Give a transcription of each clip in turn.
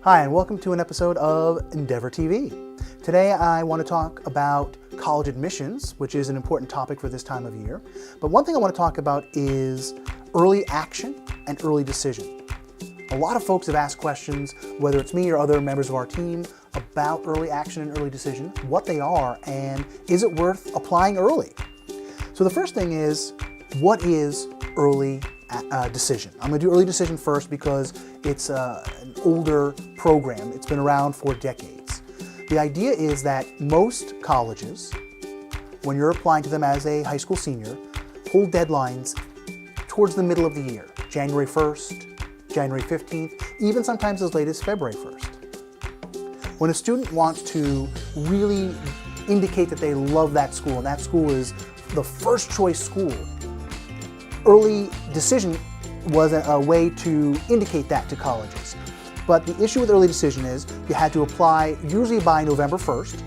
Hi, and welcome to an episode of endeavorTV. Today I want to talk about college admissions, which is an important topic for this time of year. But one thing I want to talk about is early action and early decision. A lot of folks have asked questions, whether it's me or other members of our team, about early action and early decision, what they are, and is it worth applying early? So the first thing is, what is early decision? I'm going to do early decision first because it's an older program. It's been around for decades. The idea is that most colleges, when you're applying to them as a high school senior, hold deadlines towards the middle of the year, January 1st, January 15th, even sometimes as late as February 1st. When a student wants to really indicate that they love that school, and that school is the first choice school, early decision was a way to indicate that to colleges. But the issue with early decision is you had to apply usually by November 1st,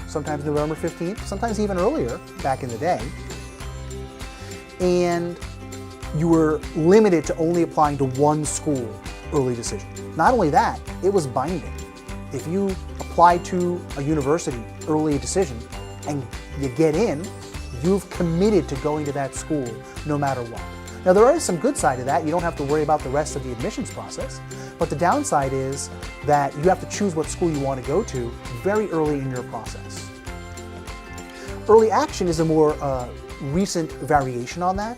sometimes November 15th, sometimes even earlier back in the day. And you were limited to only applying to one school early decision. Not only that, it was binding. If you apply to a university early decision and you get in, you've committed to going to that school no matter what. Now there is some good side to that. You don't have to worry about the rest of the admissions process, but the downside is that you have to choose what school you want to go to very early in your process. Early action is a more recent variation on that.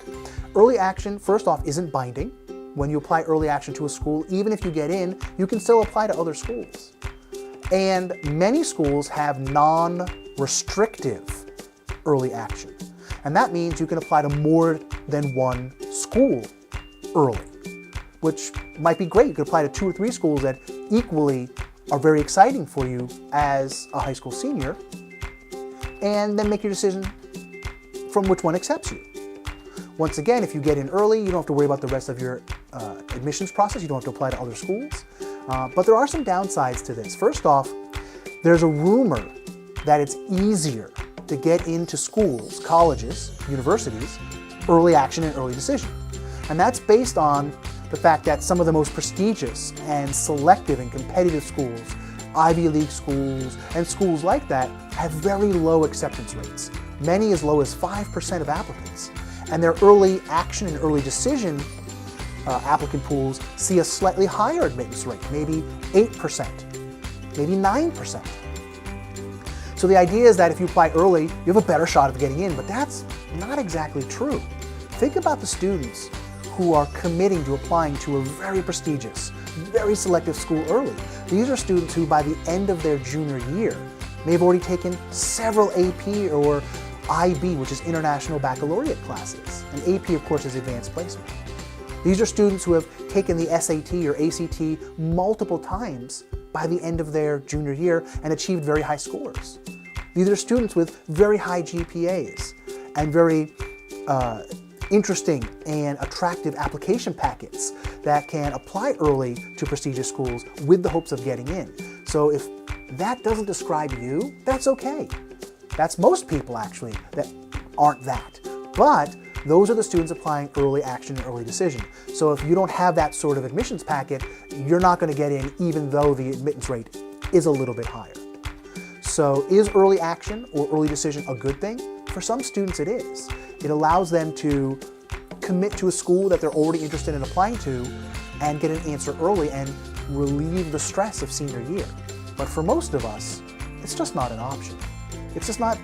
Early action, first off, isn't binding. When you apply early action to a school, even if you get in, you can still apply to other schools. And many schools have non-restrictive early action. And that means you can apply to more than one school early, which might be great. You could apply to 2 or 3 schools that equally are very exciting for you as a high school senior, and then make your decision from which one accepts you. Once again, if you get in early, you don't have to worry about the rest of your admissions process. You don't have to apply to other schools. But there are some downsides to this. First off, there's a rumor that it's easier to get into schools, colleges, universities, early action and early decision. And that's based on the fact that some of the most prestigious and selective and competitive schools, Ivy League schools, and schools like that have very low acceptance rates, many as low as 5% of applicants. And their early action and early decision applicant pools see a slightly higher admittance rate, maybe 8%, maybe 9%. So the idea is that if you apply early, you have a better shot of getting in, but that's not exactly true. Think about the students who are committing to applying to a very prestigious, very selective school early. These are students who by the end of their junior year may have already taken several AP or IB, which is International Baccalaureate classes. And AP, of course, is advanced placement. These are students who have taken the SAT or ACT multiple times by the end of their junior year and achieved very high scores. These are students with very high GPAs and very interesting and attractive application packets that can apply early to prestigious schools with the hopes of getting in. So if that doesn't describe you, that's okay. That's most people actually that aren't that. But those are the students applying early action and early decision. So if you don't have that sort of admissions packet, you're not going to get in even though the admittance rate is a little bit higher. So is early action or early decision a good thing? For some students it is. It allows them to commit to a school that they're already interested in applying to and get an answer early and relieve the stress of senior year. But for most of us, it's just not an option. It's just not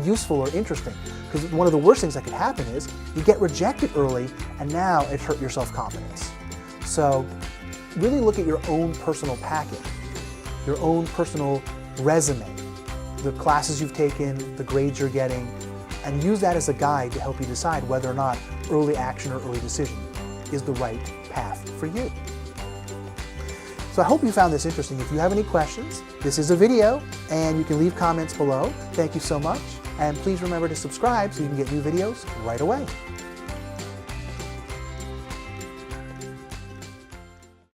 useful or interesting, because one of the worst things that could happen is you get rejected early and now it hurt your self-confidence. So really look at your own personal packet, your own personal resume, the classes you've taken, the grades you're getting, and use that as a guide to help you decide whether or not early action or early decision is the right path for you. So I hope you found this interesting. If you have any questions, this is a video and you can leave comments below. Thank you so much. And please remember to subscribe so you can get new videos right away.